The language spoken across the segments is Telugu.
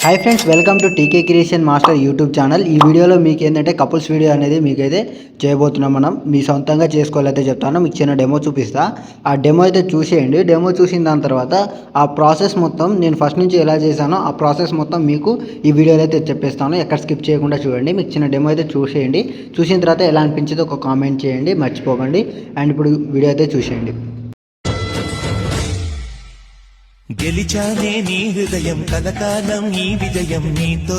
Hi friends, welcome to TK creation master YouTube channel. ఈ వీడియోలో మీకు ఏంటంటే కపుల్స్ వీడియో అనేది మీకైతే చేయబోతున్నాం. మనం మీ సొంతంగా చేసుకోవాలైతే చెప్తాను. మీకు చిన్న డెమో చూపిస్తా. ఆ డెమో అయితే చూసేయండి. డెమో చూసిన దాని తర్వాత ఆ ప్రాసెస్ మొత్తం నేను ఫస్ట్ నుంచి ఎలా చేశానో ఆ ప్రాసెస్ మొత్తం మీకు ఈ వీడియోలో అయితే చెప్పేస్తాను. ఎక్కడ స్కిప్ చేయకుండా చూడండి. మీకు చిన్న డెమో అయితే చూసేయండి. చూసిన తర్వాత ఎలా అనిపించిందో ఒక కామెంట్ చేయండి, మర్చిపోకండి. అండ్ ఇప్పుడు వీడియో అయితే చూసేయండి. గెలిచానే నీ హృదయం, కలకాలం ఈ విజయం నీతో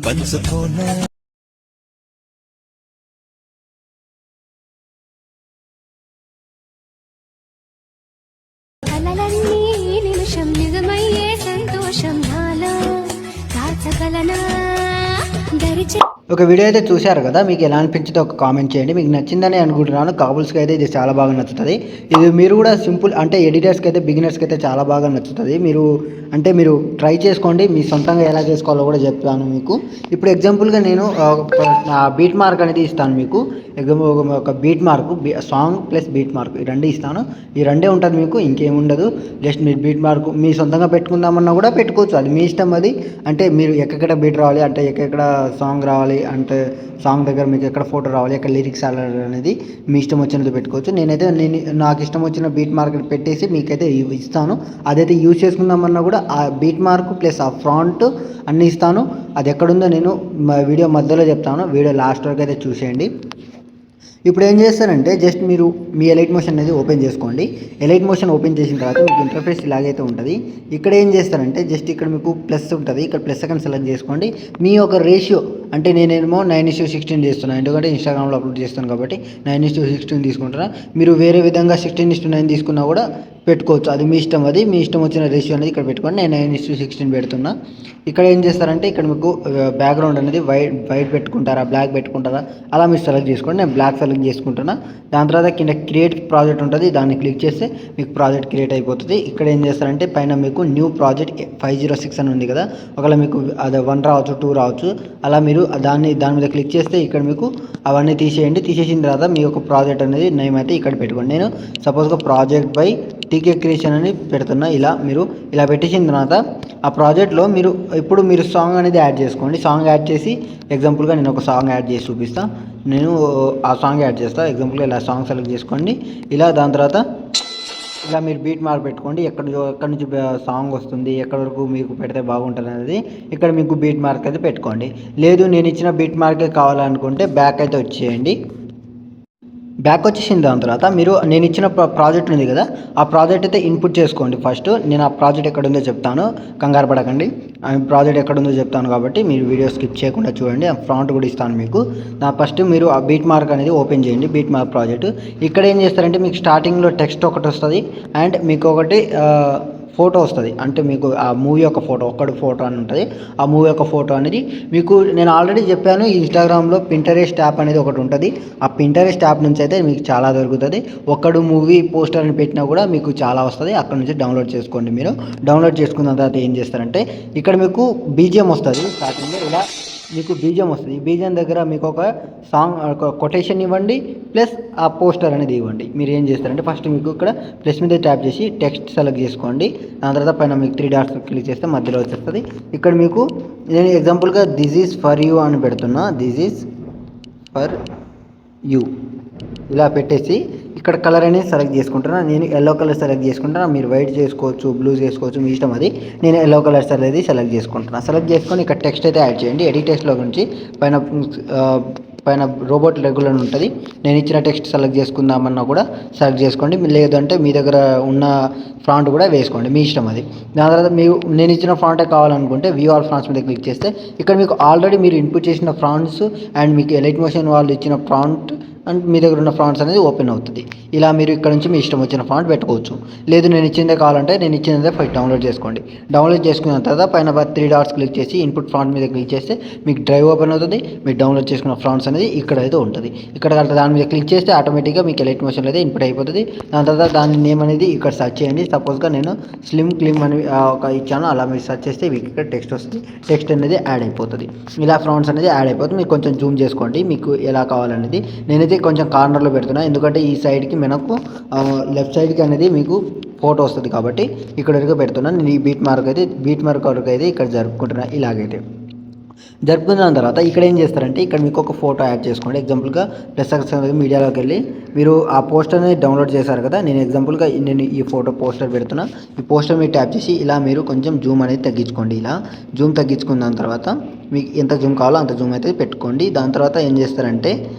పంచుకోనా. కలలన్నీ నిమిషం నిజమయ్యే సంతోషం నాలో దాచగలనా దరిచే. ఒక వీడియో అయితే చూశారు కదా, మీకు ఎలా అనిపించిందో ఒక కామెంట్ చేయండి. మీకు నచ్చిందని అనుకుంటున్నాను. కపుల్స్కి అయితే ఇది చాలా బాగా నచ్చుతుంది. ఇది మీరు కూడా సింపుల్ అంటే ఎడిటర్స్కి అయితే బిగినర్స్కి అయితే చాలా బాగా నచ్చుతుంది. మీరు ట్రై చేసుకోండి. మీ సొంతంగా ఎలా చేసుకోవాలో కూడా చెప్తాను మీకు. ఇప్పుడు ఎగ్జాంపుల్గా నేను బీట్ మార్క్ అనేది ఇస్తాను మీకు. ఒక beat mark, song plus beat mark ఈ రెండే ఇస్తాను. ఈ రెండే ఉంటుంది మీకు, ఇంకేముండదు. జస్ట్ మీరు బీట్ మార్క్ మీ సొంతంగా పెట్టుకుందామన్నా కూడా పెట్టుకోవచ్చు. అది మీ ఇష్టం. అది అంటే మీరు ఎక్కడ బీట్ రావాలి, అంటే ఎక్కడ సాంగ్ రావాలి, అంటే సాంగ్ దగ్గర మీకు ఎక్కడ ఫోటో రావాలి, ఎక్కడ లిరిక్స్ అనేది మీ ఇష్టం వచ్చినది పెట్టుకోవచ్చు. నాకు ఇష్టం వచ్చిన బీట్ మార్క్ పెట్టేసి మీకైతే ఇస్తాను. అదైతే యూజ్ చేసుకుందామన్నా కూడా ఆ బీట్ మార్క్ ప్లస్ ఆ ఫ్రాంట్ అన్నీ ఇస్తాను. అది ఎక్కడుందో నేను వీడియో మధ్యలో చెప్తాను. వీడియో లాస్ట్ వరకు అయితే చూసేయండి. ఇప్పుడు ఏం చేస్తారంటే జస్ట్ మీరు మీ ఎలైట్ మోషన్ అనేది ఓపెన్ చేసుకోండి. ఎలైట్ మోషన్ ఓపెన్ చేసిన తర్వాత మీకు ఇంటర్ఫేస్ ఇలాగైతే ఉంటుంది. ఇక్కడ ఏం చేస్తారంటే జస్ట్ ఇక్కడ మీకు ప్లస్ ఉంటుంది. ఇక్కడ ప్లస్ సెకండ్ సెలెక్ట్ చేసుకోండి. మీ యొక్క రేషియో అంటే నేనేమో 9:16 చేస్తున్నాను, ఎందుకంటే ఇన్స్టాగ్రామ్లో అప్లోడ్ చేస్తాను కాబట్టి 9:16 తీసుకుంటున్నా. మీరు వేరే విధంగా 16:9 తీసుకున్నా కూడా పెట్టుకోవచ్చు. అది మీ ఇష్టం. అది మీ ఇష్టం వచ్చిన రేషియో అనేది ఇక్కడ పెట్టుకోండి. నేను 9:16 పెడుతున్నా. ఇక్కడ ఏం చేస్తారంటే ఇక్కడ మీకు బ్యాక్గ్రౌండ్ అనేది వైట్ పెట్టుకుంటారా, బ్లాక్ పెట్టుకుంటారా, అలా మీరు సెలెక్ట్ చేసుకోండి. నేను బ్లాక్ సెలెక్ట్ చేసుకుంటున్నా. దాని తర్వాత కింద క్రియేట్ ప్రాజెక్ట్ ఉంటుంది. దాన్ని క్లిక్ చేస్తే మీకు ప్రాజెక్ట్ క్రియేట్ అయిపోతుంది. ఇక్కడ ఏం చేస్తారంటే పైన మీకు న్యూ ప్రాజెక్ట్ 506 అని ఉంది కదా, ఒకవేళ మీకు అది 1 రావచ్చు, 2 రావచ్చు. అలా మీరు దాని మీద క్లిక్ చేస్తే ఇక్కడ మీకు అవన్నీ తీసేయండి. తీసేసిన తర్వాత మీ యొక్క ప్రాజెక్ట్ అనేది నేమ్ అయితే ఇక్కడ పెట్టుకోండి. నేను సపోజ్గా ప్రాజెక్ట్ బై టీకే క్రియేషన్ అని పెడుతున్నా. ఇలా పెట్టేసిన తర్వాత ఆ ప్రాజెక్ట్లో మీరు సాంగ్ అనేది యాడ్ చేసుకోండి. సాంగ్ యాడ్ చేసి ఎగ్జాంపుల్గా నేను ఒక సాంగ్ యాడ్ చేసి చూపిస్తాను. నేను ఆ సాంగ్ యాడ్ చేస్తాను. ఎగ్జాంపుల్గా ఇలా సాంగ్ సెలెక్ట్ చేసుకోండి. దాని తర్వాత ఇలా మీరు బీట్ మార్క్ పెట్టుకోండి. ఎక్కడి నుంచి సాంగ్ వస్తుంది, ఎక్కడి వరకు మీకు పెడితే బాగుంటుంది అనేది ఇక్కడ మీకు బీట్ మార్క్ అయితే పెట్టుకోండి. లేదు నేను ఇచ్చిన బీట్ మార్కే కావాలనుకుంటే బ్యాక్ అయితే వచ్చేయండి. బ్యాక్ వచ్చేసిన దాని తర్వాత నేను ఇచ్చిన ప్రాజెక్ట్ ఉంది కదా, ఆ ప్రాజెక్ట్ అయితే ఇన్పుట్ చేసుకోండి. ఫస్ట్ నేను ఆ ప్రాజెక్ట్ ఎక్కడ ఉందో చెప్తాను, కంగారు పడకండి. ఆ ప్రాజెక్ట్ ఎక్కడ ఉందో చెప్తాను కాబట్టి మీరు వీడియో స్కిప్ చేయకుండా చూడండి. ఆ ఫ్రాంట్ కూడా ఇస్తాను మీకు. ఫస్ట్ మీరు ఆ బీట్ మార్క్ అనేది ఓపెన్ చేయండి. బీట్ మార్క్ ప్రాజెక్ట్ ఇక్కడ ఏం చేస్తారంటే మీకు స్టార్టింగ్లో టెక్స్ట్ ఒకటి వస్తుంది అండ్ మీకు ఒకటి ఫోటో వస్తుంది. అంటే మీకు ఆ మూవీ యొక్క ఫోటో అని ఉంటుంది. ఆ మూవీ యొక్క ఫోటో అనేది మీకు నేను ఆల్రెడీ చెప్పాను. ఇన్స్టాగ్రామ్లో పింటరెస్ట్ యాప్ అనేది ఒకటి ఉంటుంది. ఆ పింటరెస్ట్ యాప్ నుంచి అయితే మీకు చాలా దొరుకుతుంది. ఒక్కడు మూవీ పోస్టర్ అని పెట్టినా కూడా మీకు చాలా వస్తుంది. అక్కడ నుంచి డౌన్లోడ్ చేసుకోండి. మీరు డౌన్లోడ్ చేసుకున్న తర్వాత ఏం చేస్తారంటే ఇక్కడ మీకు బీజిఎం వస్తుంది. స్టార్టింగ్లో ఇలా మీకు బీజిఎం వస్తుంది. ఈ బీజిఎం దగ్గర మీకు ఒక సాంగ్ కొటేషన్ ఇవ్వండి ప్లస్ ఆ పోస్టర్ అనేది ఇవ్వండి. మీరు ఏం చేస్తారంటే ఫస్ట్ మీకు ఇక్కడ ప్లస్ మీద ట్యాప్ చేసి టెక్స్ట్ సెలెక్ట్ చేసుకోండి. దాని తర్వాత పైన మీకు 3 డాట్స్ క్లిక్ చేస్తే మధ్యలో వచ్చేస్తుంది. ఇక్కడ మీకు నేను ఎగ్జాంపుల్గా దిస్ ఈజ్ ఫర్ యూ అని పెడుతున్నా. దిస్ ఈజ్ ఫర్ యూ ఇలా పెట్టేసి ఇక్కడ కలర్ అనేది సెలెక్ట్ చేసుకుంటున్నా. నేను ఎల్లో కలర్ సెలెక్ట్ చేసుకుంటున్నా. మీరు వైట్ చేసుకోవచ్చు, బ్లూ చేసుకోవచ్చు, మీ ఇష్టం. అది నేను ఎల్లో కలర్స్ అనేది సెలెక్ట్ చేసుకుంటున్నా. సెలెక్ట్ చేసుకొని ఇక్కడ టెక్స్ట్ అయితే యాడ్ చేయండి. ఎడిట్ టెక్స్ట్లో నుంచి పైన రోబోట్ రెగ్యులర్ ఉంటుంది. నేను ఇచ్చిన టెక్స్ట్ సెలెక్ట్ చేసుకుందామన్నా కూడా సెలెక్ట్ చేసుకోండి. లేదంటే మీ దగ్గర ఉన్న ఫ్రాంట్ కూడా వేసుకోండి, మీ ఇష్టం. అది దాని తర్వాత నేను ఇచ్చిన ఫ్రాంటే కావాలనుకుంటే వ్యూ ఆల్ ఫ్రాంట్స్ మీద క్లిక్ చేస్తే ఇక్కడ మీకు ఆల్రెడీ మీరు ఇన్పుట్ చేసిన ఫ్రాంట్స్ అండ్ మీకు ఎలైట్ మోషన్ వాళ్ళు ఇచ్చిన ఫ్రాంట్ అండ్ మీ దగ్గర ఉన్న ఫాంట్స్ అనేది ఓపెన్ అవుతుంది. ఇలా మీరు ఇక్కడ నుంచి మీ ఇష్టం వచ్చిన ఫాంట్ పెట్టుకోవచ్చు. లేదు నేను ఇచ్చిందే కావాలంటే నేను ఇచ్చిందే ఫస్ట్ డౌన్లోడ్ చేసుకోండి. డౌన్లోడ్ చేసుకున్న తర్వాత పైన 3 డాట్స్ క్లిక్ చేసి ఇన్పుట్ ఫాంట్ మీద క్లిక్ చేస్తే మీకు డ్రైవ్ ఓపెన్ అవుతుంది. మీరు డౌన్లోడ్ చేసుకున్న ఫాంట్స్ అనేది ఇక్కడ అయితే ఉంటుంది. ఇక్కడ దాని మీద క్లిక్ చేస్తే ఆటోమేటిక్గా మీకు ఎలైట్ మోషన్ అయితే ఇన్పుట్ అయిపోతుంది. దాని తర్వాత దాని నేమ్ అనేది ఇక్కడ సెర్చ్ చేయండి. సపోజ్గా నేను స్లిమ్ క్లిమ్ అని ఒక ఇచ్చాను. అలా మీరు సెర్చ్ చేస్తే మీకు ఇక్కడ టెక్స్ట్ వస్తుంది. టెక్స్ట్ అనేది యాడ్ అయిపోతుంది. ఇలా ఫాంట్స్ అనేది యాడ్ అయిపోతుంది. మీరు కొంచెం జూమ్ చేసుకోండి మీకు ఎలా కావాలనేది. నేనైతే కొంచెం కార్నర్లో పెడుతున్నా, ఎందుకంటే ఈ సైడ్కి మనకు లెఫ్ట్ సైడ్కి అనేది మీకు ఫోటో వస్తుంది కాబట్టి ఇక్కడ వరకు పెడుతున్నాను. నేను ఈ బీట్ మార్క్ వరకు అయితే ఇక్కడ జరుపుకుంటున్నా. ఇలాగైతే జరుపుకున్న తర్వాత ఇక్కడ ఏం చేస్తారంటే ఇక్కడ మీకు ఒక ఫోటో యాడ్ చేసుకోండి. ఎగ్జాంపుల్గా మీడియాలోకి వెళ్ళి మీరు ఆ పోస్టర్ని డౌన్లోడ్ చేశారు కదా, నేను ఎగ్జాంపుల్గా నేను ఈ ఫోటో పోస్టర్ పెడుతున్నా. ఈ పోస్టర్ మీరు ట్యాప్ చేసి ఇలా మీరు కొంచెం జూమ్ అనేది తగ్గించుకోండి. ఇలా జూమ్ తగ్గించుకున్న తర్వాత మీకు ఎంత జూమ్ కావాలో అంత జూమ్ అయితే పెట్టుకోండి. దాని తర్వాత ఏం చేస్తారంటే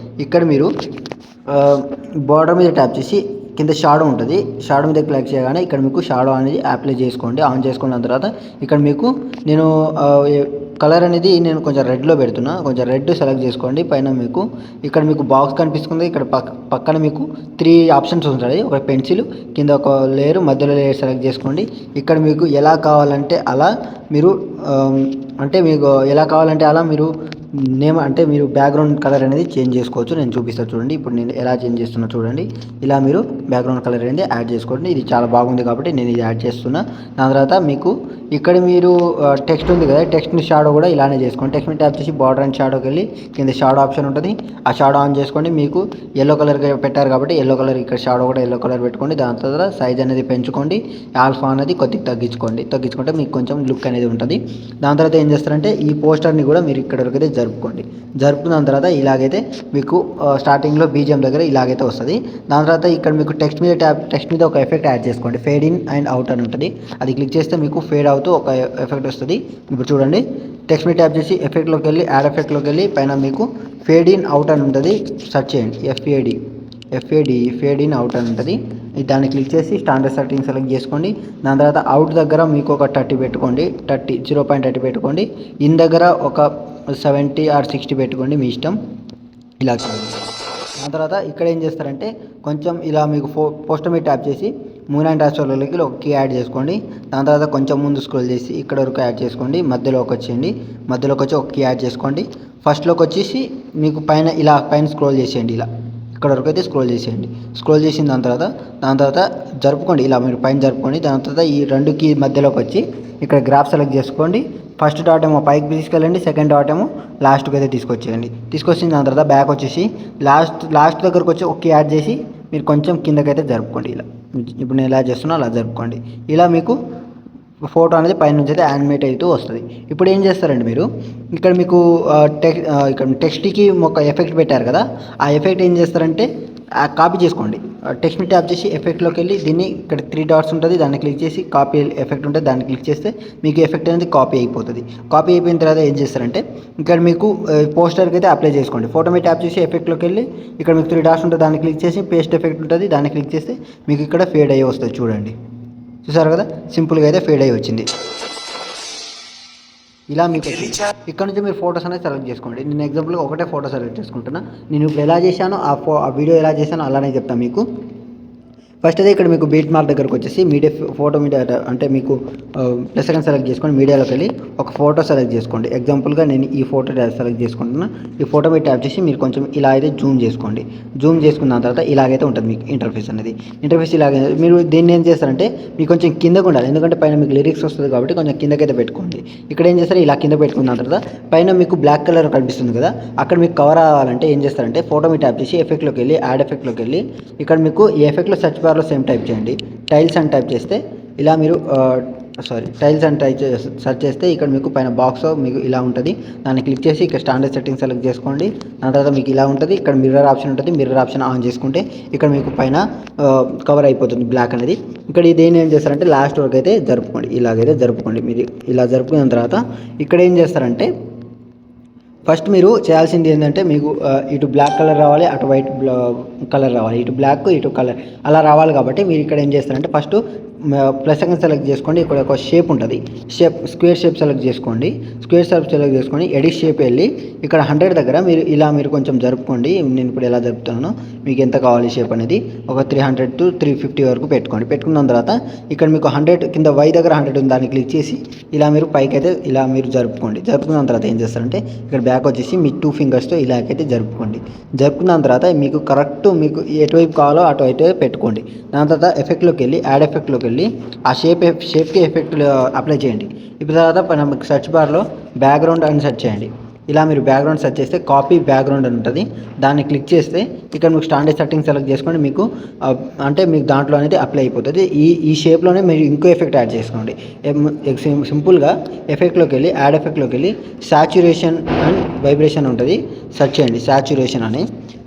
ఇక్కడ మీరు బార్డర్ మీద ట్యాప్ చేసి కింద షాడో ఉంటుంది, షాడో మీద క్లిక్ చేయగానే ఇక్కడ మీకు షాడో అనేది అప్లై చేసుకోండి. ఆన్ చేసుకున్న తర్వాత ఇక్కడ మీకు నేను కలర్ అనేది నేను కొంచెం రెడ్లో పెడుతున్నా. కొంచెం రెడ్ సెలెక్ట్ చేసుకోండి. పైన మీకు ఇక్కడ మీకు బాక్స్ కనిపిస్తుంది. ఇక్కడ పక్కన మీకు 3 ఆప్షన్స్ ఉంటాయి. ఒక పెన్సిల్, కింద ఒక లేయర్, మధ్యలో లేయర్ సెలెక్ట్ చేసుకోండి. ఇక్కడ మీకు ఎలా కావాలంటే అలా మీరు నేమ్ అంటే మీరు బ్యాక్గ్రౌండ్ కలర్ అనేది చేంజ్ చేసుకోవచ్చు. నేను చూపిస్తాను చూడండి. ఇప్పుడు నేను ఎలా చేంజ్ చేస్తున్నా చూడండి. ఇలా మీరు బ్యాక్గ్రౌండ్ కలర్ అనేది యాడ్ చేసుకోండి. ఇది చాలా బాగుంది కాబట్టి నేను ఇది యాడ్ చేస్తున్నా. దాని తర్వాత మీకు ఇక్కడ మీరు టెక్స్ట్ ఉంది కదా, టెక్స్ట్ని షాడో కూడా ఇలానే చేసుకోండి. టెక్స్ట్ని ట్యాప్ చేసి బార్డర్ అండ్ షాడోకి వెళ్ళి కింద షాడో ఆప్షన్ ఉంటుంది. ఆ షాడో ఆన్ చేసుకోండి. మీకు ఎల్లో కలర్ పెట్టారు కాబట్టి ఎల్లో కలర్ ఇక్కడ షాడో కూడా ఎల్లో కలర్ పెట్టుకోండి. దాని తర్వాత సైజ్ అనేది పెంచుకోండి. ఆల్ఫా అనేది కొద్దిగా తగ్గించుకుంటే మీకు కొంచెం లుక్ అనేది ఉంటుంది. దాని తర్వాత ఏం చేస్తారంటే ఈ పోస్టర్ని కూడా మీరు ఇక్కడ వరకు అయితే జరుపుకున్న తర్వాత ఇలాగైతే మీకు స్టార్టింగ్లో బీజిఎం దగ్గర ఇలాగైతే వస్తుంది. దాని తర్వాత ఇక్కడ మీకు టెక్స్ట్ మీద ఒక ఎఫెక్ట్ యాడ్ చేసుకోండి. ఫేడ్ ఇన్ అండ్ అవుట్ అని ఉంటుంది. అది క్లిక్ చేస్తే మీకు ఫేడ్ అవుతూ ఒక ఎఫెక్ట్ వస్తుంది. ఇప్పుడు చూడండి, టెక్స్ట్ మీద ట్యాప్ చేసి ఎఫెక్ట్లోకి వెళ్ళి యాడ్ ఎఫెక్ట్లోకి వెళ్ళి పైన మీకు ఫేడ్ ఇన్ అవుట్ అని ఉంటుంది. సెర్చ్ చేయండి. ఫేడ్ ఇన్ అవుట్ అని ఉంటుంది. దాన్ని క్లిక్ చేసి స్టాండర్డ్ సెట్టింగ్ సెలెక్ట్ చేసుకోండి. దాని తర్వాత అవుట్ దగ్గర మీకు ఒక 30 పెట్టుకోండి. 0.30 పెట్టుకోండి. ఇన్ దగ్గర ఒక 70 or 60 పెట్టుకోండి, మీ ఇష్టం. ఇలా చేయండి. దాని తర్వాత ఇక్కడ ఏం చేస్తారంటే కొంచెం ఇలా మీకు పోస్టర్ మీద ట్యాప్ చేసి మూవ్ అండ్ ట్రాన్స్ఫర్లోకి ఒక కీ యాడ్ చేసుకోండి. దాని తర్వాత కొంచెం ముందు స్క్రోల్ చేసి ఇక్కడ వరకు యాడ్ చేసుకోండి. మధ్యలోకి వచ్చి ఒక కీ యాడ్ చేసుకోండి. ఫస్ట్లోకి వచ్చేసి మీకు పైన స్క్రోల్ చేసేయండి. ఇలా ఇక్కడ వరకు అయితే స్క్రోల్ చేసిన దాని తర్వాత జరుపుకోండి. ఇలా మీరు పైన జరుపుకోండి. దాని తర్వాత ఈ 2 కీ మధ్యలోకి వచ్చి ఇక్కడ గ్రాఫ్ సెలెక్ట్ చేసుకోండి. ఫస్ట్ డాట్ ఏమో పైకి తీసుకెళ్ళండి, సెకండ్ డాట్ ఏమో లాస్ట్కి అయితే తీసుకొచ్చిన దాని తర్వాత బ్యాక్ వచ్చేసి లాస్ట్ దగ్గరకు వచ్చి ఒక యాడ్ చేసి మీరు కొంచెం కిందకైతే జరుపుకోండి. ఇలా ఇప్పుడు నేను ఎలా చేస్తున్నా అలా జరుపుకోండి. ఇలా మీకు ఫోటో అనేది పైన నుంచి అయితే యానిమేట్ అవుతూ వస్తుంది. ఇప్పుడు ఏం చేస్తారండి మీరు ఇక్కడ మీకు ఇక్కడ టెక్స్ట్కి ఒక ఎఫెక్ట్ పెట్టారు కదా, ఆ ఎఫెక్ట్ ఏం చేస్తారంటే కాపీ చేసుకోండి. టెక్స్ట్ని ట్యాప్ చేసి ఎఫెక్ట్లోకి వెళ్ళి దీన్ని ఇక్కడ 3 డాట్స్ ఉంటుంది, దాన్ని క్లిక్ చేసి కాపీ ఎఫెక్ట్ ఉంటుంది, దాన్ని క్లిక్ చేస్తే మీకు ఎఫెక్ట్ అనేది కాపీ అయిపోతుంది. కాపీ అయిపోయిన తర్వాత ఏం చేస్తారంటే ఇక్కడ మీకు పోస్టర్కి అయితే అప్లై చేసుకోండి. ఫోటో మీద ట్యాప్ చేసి ఎఫెక్ట్లోకి వెళ్ళి ఇక్కడ మీకు 3 డాట్స్ ఉంటుంది, దాన్ని క్లిక్ చేసి పేస్ట్ ఎఫెక్ట్ ఉంటుంది, దాన్ని క్లిక్ చేస్తే మీకు ఇక్కడ ఫేడ్ అయ్యి వస్తుంది. చూడండి, చూసారు కదా, సింపుల్గా అయితే ఫేడ్ అయ్యి వచ్చింది. ఇలా మీకు ఇక్కడ నుంచి మీరు ఫోటోస్ అనేది సెలెక్ట్ చేసుకోండి. నేను ఎగ్జాంపుల్గా ఒకటే ఫోటో సెలెక్ట్ చేసుకుంటున్నా. నేను ఇప్పుడు ఎలా చేశానో ఆ వీడియో ఎలా చేశానో అలానే చెప్తాను మీకు. ఫస్ట్ అయితే ఇక్కడ మీకు బీట్ మార్క్ దగ్గరకు వచ్చేసి ఫోటో మీడియా అంటే మీకు ప్లస్ సెకండ్ సెలెక్ట్ చేసుకోండి. మీడియాలోకి వెళ్ళి ఒక ఫోటో సెలెక్ట్ చేసుకోండి. ఎగ్జాంపుల్గా నేను ఈ ఫోటో సెలెక్ట్ చేసుకుంటున్నా. ఈ ఫోటో మీద ట్యాప్ చేసి మీరు కొంచెం ఇలా అయితే జూమ్ చేసుకోండి. జూమ్ చేసుకున్న తర్వాత ఇలాగైతే ఉంటుంది మీకు ఇంటర్ఫేస్ అనేది. ఇలాగే మీరు దీన్ని ఏం చేస్తారంటే మీకు కొంచెం కిందకు ఉండాలి, ఎందుకంటే పైన మీకు లిరిక్స్ వస్తుంది కాబట్టి కొంచెం కిందకైతే పెట్టుకోండి. ఇక్కడ ఏం చేస్తారు, ఇలా కింద పెట్టుకున్న తర్వాత పైన మీకు బ్లాక్ కలర్ కనిపిస్తుంది కదా, అక్కడ మీకు కవర్ అవ్వాలంటే ఏం చేస్తారంటే ఫోటో మీద ట్యాప్ చేసి ఎఫెక్ట్లోకి వెళ్ళి యాడ్ ఎఫెక్ట్లోకి వెళ్ళి ఇక్కడ మీకు ఈ ఎఫెక్ట్లో సెర్చ్ బార్లో సేమ్ టైప్ చేయండి. టైల్స్ అని టైప్ చేస్తే ఇలా మీరు టైల్స్ అని సెర్చ్ చేస్తే ఇక్కడ మీకు పైన బాక్స్ మీకు ఇలా ఉంటుంది. దాన్ని క్లిక్ చేసి ఇక్కడ స్టాండర్డ్ సెట్టింగ్ సెలెక్ట్ చేసుకోండి. దాని తర్వాత మీకు ఇలా ఉంటుంది. ఇక్కడ మిర్రర్ ఆప్షన్ ఉంటుంది. మిర్రర్ ఆప్షన్ ఆన్ చేసుకుంటే ఇక్కడ మీకు పైన కవర్ అయిపోతుంది బ్లాక్ అనేది. ఇక్కడ ఇదేం ఏం చేస్తారంటే లాస్ట్ వరకు అయితే జరుపుకోండి. ఇలాగైతే జరుపుకోండి. మీరు ఇలా జరుపుకున్న తర్వాత ఇక్కడ ఏం చేస్తారంటే ఫస్ట్ మీరు చేయాల్సింది ఏంటంటే మీకు ఇటు బ్లాక్ కలర్ రావాలి, అటు వైట్ కలర్ రావాలి, ఇటు బ్లాక్ ఇటు కలర్ అలా రావాలి. కాబట్టి మీరు ఇక్కడ ఏం చేస్తారంటే ఫస్ట్ ప్లస్ సెకండ్ సెలెక్ట్ చేసుకోండి. ఇక్కడ ఒక షేప్ ఉంటుంది, స్క్వేర్ షేప్ సెలెక్ట్ చేసుకోండి. ఎడిట్ షేప్ వెళ్ళి ఇక్కడ 100 దగ్గర మీరు కొంచెం జరుపుకోండి. నేను ఇప్పుడు ఎలా జరుపుతున్నానో మీకు ఎంత కావాలి షేప్ అనేది ఒక 300 to 350 వరకు పెట్టుకున్న తర్వాత ఇక్కడ మీకు 100 కింద వై దగ్గర 100 ఉంది, దాన్ని క్లిక్ చేసి ఇలా మీరు పైకి అయితే ఇలా మీరు జరుపుకున్న తర్వాత ఏం చేస్తారంటే ఇక్కడ బ్యాక్ వచ్చేసి మీ 2 ఫింగర్స్తో ఇలాగైతే జరుపుకున్న తర్వాత మీకు కరెక్ట్ మీకు ఎటువైపు కావాలో అటువైపు పెట్టుకోండి. దాని తర్వాత ఎఫెక్ట్లోకి వెళ్ళి యాడ్ ఎఫెక్ట్లోకి వెళ్ళి ఆ షేప్కి ఎఫెక్ట్ అప్లై చేయండి. ఇప్పుడు తర్వాత సెర్చ్ బార్లో బ్యాక్గ్రౌండ్ అని సెర్చ్ చేయండి. ఇలా మీరు బ్యాక్గ్రౌండ్ సెర్చ్ చేస్తే కాపీ బ్యాక్గ్రౌండ్ అని ఉంటుంది. దాన్ని క్లిక్ చేస్తే ఇక్కడ మీకు స్టాండర్డ్ సెట్టింగ్ సెలెక్ట్ చేసుకొని మీకు అంటే మీకు దాంట్లో అనేది అప్లై అయిపోతుంది. ఈ షేప్లోనే మీరు ఇంకో ఎఫెక్ట్ యాడ్ చేసుకోండి. సింపుల్గా ఎఫెక్ట్లోకి వెళ్ళి యాడ్ ఎఫెక్ట్లోకి వెళ్ళి సాచురేషన్ అండ్ వైబ్రేషన్ ఉంటుంది, సెర్చ్ చేయండి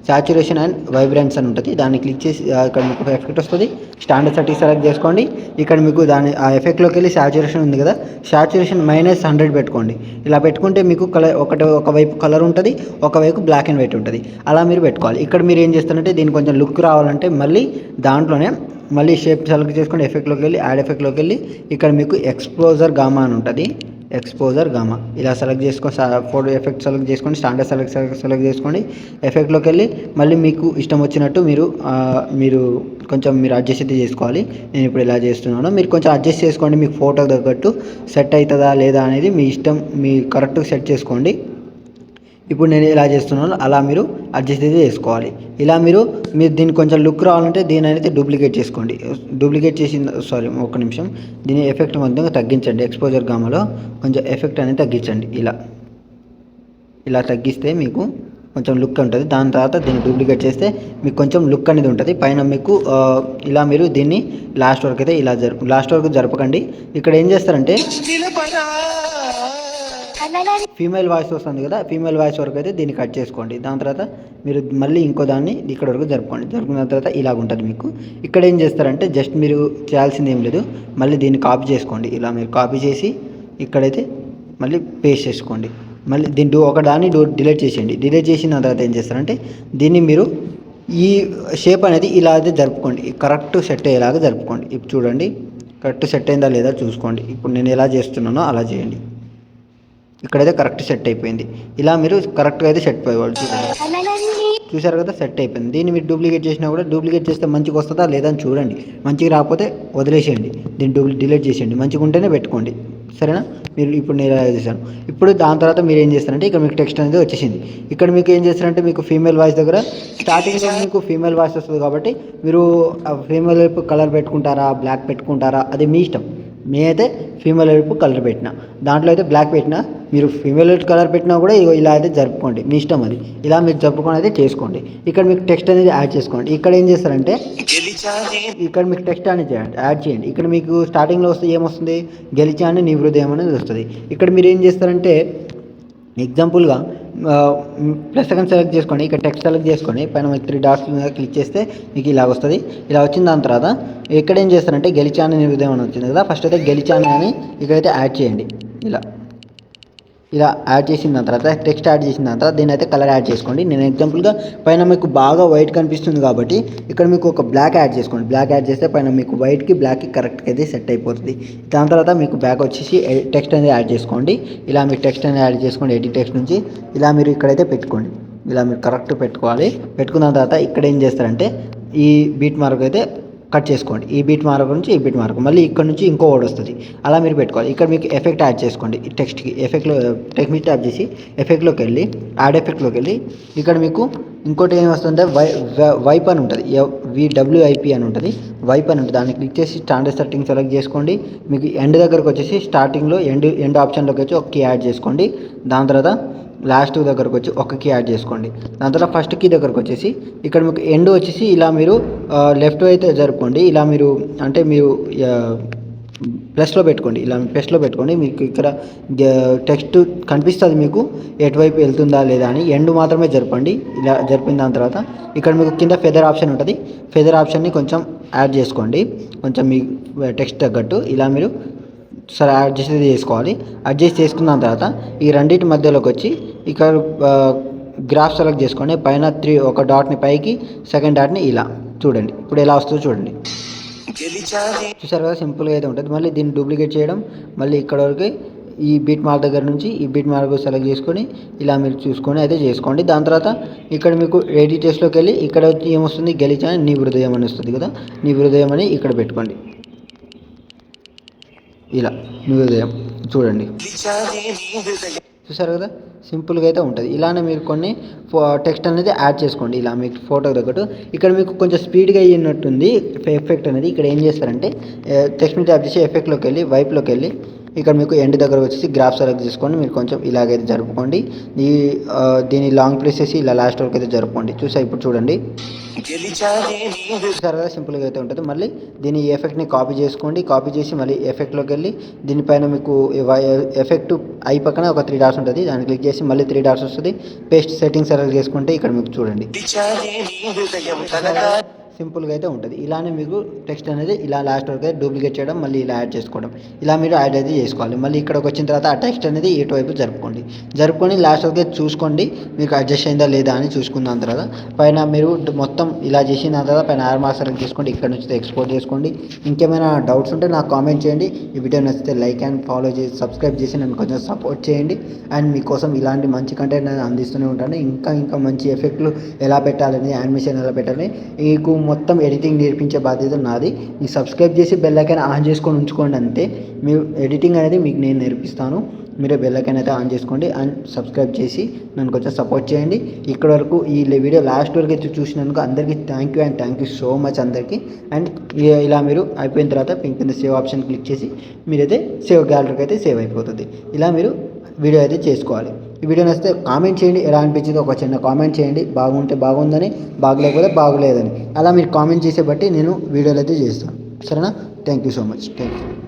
సాచురేషన్ అండ్ వైబ్రెన్స్ అని ఉంటుంది. దాన్ని క్లిక్ చేసి ఇక్కడ మీకు ఒక ఎఫెక్ట్ వస్తుంది. స్టాండర్డ్ సెట్టింగ్ సెలెక్ట్ చేసుకోండి. ఇక్కడ మీకు ఆ ఎఫెక్ట్లోకి వెళ్ళి సాచురేషన్ ఉంది కదా, సాచురేషన్ -100 పెట్టుకోండి. ఇలా పెట్టుకుంటే మీకు ఒకవైపు కలర్ ఉంటుంది, ఒకవైపు బ్లాక్ అండ్ వైట్ ఉంటుంది. అలా మీరు పెట్టుకోవాలి. ఇక్కడ మీరు ఏం చేస్తారంటే దీనికి కొంచెం లుక్ రావాలంటే మళ్ళీ దాంట్లోనే మళ్ళీ షేప్ సెలెక్ట్ చేసుకోండి. ఎఫెక్ట్లోకి వెళ్ళి యాడ్ ఎఫెక్ట్లోకి వెళ్ళి ఇక్కడ మీకు ఎక్స్పోజర్ గామా అని ఉంటుంది. ఎక్స్పోజర్ గామా ఇలా సెలెక్ట్ చేసుకొని ఫోటో ఎఫెక్ట్ సెలెక్ట్ చేసుకోండి. స్టాండర్డ్ సెలెక్ట్ చేసుకోండి. ఎఫెక్ట్లోకి వెళ్ళి మళ్ళీ మీకు ఇష్టం వచ్చినట్టు మీరు కొంచెం అడ్జస్ట్ అయితే చేసుకోవాలి. నేను ఇప్పుడు ఇలా చేస్తున్నాను, మీరు కొంచెం అడ్జస్ట్ చేసుకోండి. మీకు ఫోటో తగ్గట్టు సెట్ అవుతుందా లేదా అనేది మీ ఇష్టం, మీ కరెక్ట్గా సెట్ చేసుకోండి. ఇప్పుడు నేను ఇలా చేస్తున్నాను, అలా మీరు అడ్జస్ట్ అయితే చేసుకోవాలి. ఇలా మీరు దీనికి కొంచెం లుక్ రావాలంటే దీని అనేది డూప్లికేట్ చేసుకోండి. ఒక్క నిమిషం, దీని ఎఫెక్ట్ మొత్తం తగ్గించండి. ఎక్స్పోజర్ గామాలో కొంచెం ఎఫెక్ట్ అనేది తగ్గించండి. ఇలా తగ్గిస్తే మీకు కొంచెం లుక్ ఉంటుంది. దాని తర్వాత దీన్ని డూప్లికేట్ చేస్తే మీకు కొంచెం లుక్ అనేది ఉంటుంది. పైన మీకు ఇలా మీరు దీన్ని లాస్ట్ వరకు జరపకండి. ఇక్కడ ఏం చేస్తారంటే ఫీమేల్ వాయిస్ వస్తుంది కదా, ఫీమేల్ వాయిస్ వరకు అయితే దీన్ని కట్ చేసుకోండి. దాని తర్వాత మీరు మళ్ళీ ఇంకో దాన్ని ఇక్కడ వరకు జరుపుకున్న తర్వాత ఇలాగ ఉంటుంది మీకు. ఇక్కడ ఏం చేస్తారంటే జస్ట్ మీరు చేయాల్సింది ఏం లేదు, మళ్ళీ దీన్ని కాపీ చేసుకోండి. ఇలా మీరు కాపీ చేసి ఇక్కడైతే మళ్ళీ పేస్ట్ చేసుకోండి. మళ్ళీ ఒకదాన్ని డిలీట్ చేసేయండి. డిలీట్ చేసిన తర్వాత ఏం చేస్తారంటే దీన్ని మీరు ఈ షేప్ అనేది ఇలా అయితే జరుపుకోండి. కరెక్ట్ సెట్ అయ్యేలాగా జరుపుకోండి. ఇప్పుడు చూడండి కరెక్ట్ సెట్ అయిందా లేదా చూసుకోండి. ఇప్పుడు నేను ఎలా చేస్తున్నానో అలా చేయండి. ఇక్కడైతే కరెక్ట్ సెట్ అయిపోయింది. ఇలా మీరు కరెక్ట్గా అయితే సెట్ అయ్యేవాళ్ళు చూసారు కదా, సెట్ అయిపోయింది. దీన్ని మీరు డూప్లికేట్ చేసినా కూడా డూప్లికేట్ చేస్తే మంచిగా వస్తుందా లేదా అని చూడండి. మంచిగా రాకపోతే వదిలేసేయండి, దీన్ని డిలీట్ చేసేయండి. మంచిగా ఉంటేనే పెట్టుకోండి, సరేనా. ఇప్పుడు నేను ఎలా చేశాను. ఇప్పుడు దాని తర్వాత మీరు ఏం చేస్తారంటే ఇక్కడ మీకు టెక్స్ట్ అనేది వచ్చేసింది. ఇక్కడ మీకు ఏం చేస్తారంటే మీకు ఫీమేల్ వాయిస్ దగ్గర స్టార్టింగ్లో మీకు ఫీమేల్ వాయిస్ వస్తుంది కాబట్టి మీరు ఫీమేల్ వైపు కలర్ పెట్టుకుంటారా, బ్లాక్ పెట్టుకుంటారా, అది మీ ఇష్టం. నేనైతే ఫీమేల్ వైపు కలర్ పెట్టినా, దాంట్లో అయితే బ్లాక్ పెట్టినా. మీరు ఫీమేల్ వైపు కలర్ పెట్టినా కూడా ఇలా అయితే జరుపుకోండి, మీ ఇష్టం అది. ఇలా మీరు జరుపుకొని అయితే చేసుకోండి. ఇక్కడ మీకు టెక్స్ట్ అనేది యాడ్ చేసుకోండి. ఇక్కడ ఏం చేస్తారంటే ఇక్కడ మీకు టెక్స్ట్ అనేది యాడ్ చేయండి. ఇక్కడ మీకు స్టార్టింగ్లో వస్తే ఏమొస్తుంది, గెలిచాని నీ హృదయం అనేది వస్తుంది. ఇక్కడ మీరు ఏం చేస్తారంటే ఎగ్జాంపుల్గా +2 సెలెక్ట్ చేసుకోండి. ఇక్కడ టెక్స్ట్ సెలెక్ట్ చేసుకొని పైన మీకు 3 డాట్స్ మీద క్లిక్ చేస్తే మీకు ఇలా వస్తుంది. ఇలా వచ్చిన దాని తర్వాత ఇక్కడ ఏం చేస్తారంటే గెలిచాని నీ హృదయం అని వచ్చింది కదా, ఫస్ట్ అయితే గెలిచాని అని ఇక్కడైతే యాడ్ చేయండి. ఇలా యాడ్ చేసిన దాని తర్వాత టెక్స్ట్ యాడ్ చేసిన దాని తర్వాత దీని అయితే కలర్ యాడ్ చేసుకోండి. నేను ఎగ్జాంపుల్గా పైన మీకు బాగా వైట్ కనిపిస్తుంది కాబట్టి ఇక్కడ మీకు ఒక బ్లాక్ యాడ్ చేసుకోండి. బ్లాక్ యాడ్ చేస్తే పైన మీకు వైట్కి బ్లాక్కి కరెక్ట్గా అయితే సెట్ అయిపోతుంది. దాని తర్వాత మీకు బ్యాక్ వచ్చేసి టెక్స్ట్ అనేది యాడ్ చేసుకోండి. ఇలా మీకు టెక్స్ట్ అనేది యాడ్ చేసుకోండి. ఎడిట్ టెక్స్ట్ నుంచి ఇలా మీరు ఇక్కడైతే పెట్టుకోండి. ఇలా మీరు కరెక్ట్ పెట్టుకోవాలి. పెట్టుకున్న తర్వాత ఇక్కడ ఏం చేస్తారంటే ఈ బీట్ మార్క్ అయితే కట్ చేసుకోండి. ఈ బీట్ మార్క్ నుంచి ఈ బీట్ మార్క్ మళ్ళీ ఇక్కడ నుంచి ఇంకో వర్డ్ వస్తుంది. అలా మీరు పెట్టుకోవాలి. ఇక్కడ మీకు ఎఫెక్ట్ యాడ్ చేసుకోండి. ఈ టెక్స్ట్కి ఎఫెక్ట్లో టెక్స్ట్ ట్యాప్ చేసి ఎఫెక్ట్లోకి వెళ్ళి యాడ్ ఎఫెక్ట్లోకి వెళ్ళి ఇక్కడ మీకు ఇంకోటి ఏం వస్తుందంటే వైప్ అని ఉంటుంది, VWIP అని ఉంటుంది. వైప్ అని ఉంటుంది. దాన్ని క్లిక్ చేసి స్టాండర్డ్ సెట్టింగ్ సెలెక్ట్ చేసుకోండి. మీకు ఎండ్ దగ్గరకు వచ్చేసి స్టార్టింగ్లో ఎండ్ ఆప్షన్లోకి వచ్చి ఒక కీ యాడ్ చేసుకోండి. దాని తర్వాత లాస్ట్ దగ్గరకు వచ్చి ఒక కీ యాడ్ చేసుకోండి. దాని తర్వాత ఫస్ట్ కీ దగ్గరకు వచ్చేసి ఇక్కడ మీకు ఎండ్ వచ్చేసి ఇలా మీరు లెఫ్ట్ అయితే జరుపుకోండి. ఇలా మీరు అంటే మీరు ప్లస్లో పెట్టుకోండి. ఇలా ప్లస్లో పెట్టుకోండి. మీకు ఇక్కడ టెక్స్ట్ కనిపిస్తుంది మీకు ఎటువైపు వెళ్తుందా లేదా అని. ఎండ్ మాత్రమే జరపండి. ఇలా జరిపిన దాని తర్వాత ఇక్కడ మీకు కింద ఫెదర్ ఆప్షన్ ఉంటుంది. ఫెదర్ ఆప్షన్ని కొంచెం యాడ్ చేసుకోండి, కొంచెం మీ టెక్స్ట్ తగ్గట్టు. ఇలా మీరు సరే అడ్జస్ట్ చేసుకోవాలి. అడ్జస్ట్ చేసుకున్న తర్వాత ఈ రెండింటి మధ్యలోకి వచ్చి ఇక్కడ గ్రాఫ్ సెలెక్ట్ చేసుకోండి. పైన ఒక డాట్ని పైకి, సెకండ్ డాట్ని ఇలా చూడండి. ఇప్పుడు ఎలా వస్తుందో చూడండి. చూసారు కదా, సింపుల్గా అయితే ఉంటుంది. మళ్ళీ దీన్ని డూప్లికేట్ చేయడం, మళ్ళీ ఇక్కడ వరకు ఈ బీట్ మార్క్ దగ్గర నుంచి ఈ బీట్ మార్క్ సెలెక్ట్ చేసుకొని ఇలా మీరు చూసుకొని అయితే చేసుకోండి. దాని తర్వాత ఇక్కడ మీకు ఎడిట్ టెక్స్ట్లోకి వెళ్ళి ఇక్కడ ఏమొస్తుంది, గెలిచాని నీ హృదయం అని వస్తుంది కదా, నీ హృదయం అని ఇక్కడ పెట్టుకోండి. ఇలా నీ హృదయం చూడండి. చూసారు కదా, సింపుల్గా అయితే ఉంటుంది. ఇలానే మీరు కొన్ని టెక్స్ట్ అనేది యాడ్ చేసుకోండి. ఇలా మీకు ఫోటో తగ్గట్టు. ఇక్కడ మీకు కొంచెం స్పీడ్గా అయ్యినట్టుంది ఎఫెక్ట్ అనేది. ఇక్కడ ఏం చేస్తారంటే టెక్స్ట్ మీద ట్యాప్ చేసి ఎఫెక్ట్లోకి వెళ్ళి వైప్లోకి వెళ్ళి ఇక్కడ మీకు ఎండ్ దగ్గర వచ్చేసి గ్రాఫ్ సెలెక్ట్ చేసుకోండి. మీరు కొంచెం ఇలాగైతే జరుపుకోండి. దీని లాంగ్ ప్రెస్ చేసి ఇలా లాస్ట్ వరకు అయితే జరుపుకోండి. ఇప్పుడు చూడండి, సరదా సింపుల్గా అయితే ఉంటుంది. మళ్ళీ దీని ఎఫెక్ట్ని కాపీ చేసుకోండి. కాపీ చేసి మళ్ళీ ఎఫెక్ట్లోకి వెళ్ళి దీనిపైన మీకు ఎఫెక్ట్ ఐ పక్కన ఒక 3 డాట్స్ ఉంటుంది, దాన్ని క్లిక్ చేసి మళ్ళీ 3 డాట్స్ వస్తుంది. పేస్ట్ సెట్టింగ్ సెలెక్ట్ చేసుకుంటే ఇక్కడ మీకు చూడండి సింపుల్గా అయితే ఉంటుంది. ఇలానే మీకు టెక్స్ట్ అనేది ఇలా లాస్ట్ వరకు డూప్లికేట్ చేయడం, మళ్ళీ ఇలా యాడ్ చేసుకోవడం, ఇలా మీరు యాడ్ అయితే చేసుకోవాలి. మళ్ళీ ఇక్కడికి వచ్చిన తర్వాత ఆ టెక్స్ట్ అనేది ఇటువైపు జరుపుకొని లాస్ట్ వరకు చూసుకోండి మీకు అడ్జస్ట్ అయిందా లేదా అని చూసుకున్న తర్వాత పైన మీరు మొత్తం ఇలా చేసిన తర్వాత పైన ఆర్ మార్క్స్ సెలెక్ట్ చేసుకోండి. ఇక్కడ నుంచి ఎక్స్పోర్ట్ చేసుకోండి. ఇంకేమైనా డౌట్స్ ఉంటే నాకు కామెంట్ చేయండి. ఈ వీడియో నచ్చితే లైక్ అండ్ ఫాలో చేసి సబ్స్క్రైబ్ చేసి నన్ను కొంచెం సపోర్ట్ చేయండి. అండ్ మీకోసం ఇలాంటి మంచి కంటెంట్ నేను అందిస్తూనే ఉంటాను. ఇంకా మంచి ఎఫెక్ట్లు ఎలా పెట్టాలని, యానిమేషన్ ఎలా పెట్టాలని మీకు మొత్తం ఎడిటింగ్ నేర్పించే బాధ్యత నాది. మీరు సబ్స్క్రైబ్ చేసి బెల్ ఐకాన్ ఆన్ చేసుకొని ఉంచుకోండి. అంతే, మీరు ఎడిటింగ్ అనేది మీకు నేను నేర్పిస్తాను. మీరే బెల్ ఐకాన్ అయితే ఆన్ చేసుకోండి అండ్ సబ్స్క్రైబ్ చేసి నన్ను కొంచెం సపోర్ట్ చేయండి. ఇక్కడ వరకు ఈ వీడియో లాస్ట్ వరకు అయితే చూసినందుకు అందరికీ థ్యాంక్ యూ సో మచ్ అందరికీ. అండ్ ఇలా మీరు అయిపోయిన తర్వాత పింక్ కింద సేవ్ ఆప్షన్ క్లిక్ చేసి మీరైతే సేవ్ గ్యాలరీకి అయితే సేవ్ అయిపోతుంది. ఇలా మీరు వీడియో అయితే చేసుకోవాలి. ఈ వీడియో నచ్చితే కామెంట్ చేయండి, ఎలా అనిపించిందో ఒక చిన్న కామెంట్ చేయండి. బాగుంటే బాగుందని, బాగలేకపోతే బాగలేదని. అలా మీరు కామెంట్ చేసే బట్టి నేను వీడియోలు అయితే చేస్తాను. సరేనా? Thank you so much. Thank you.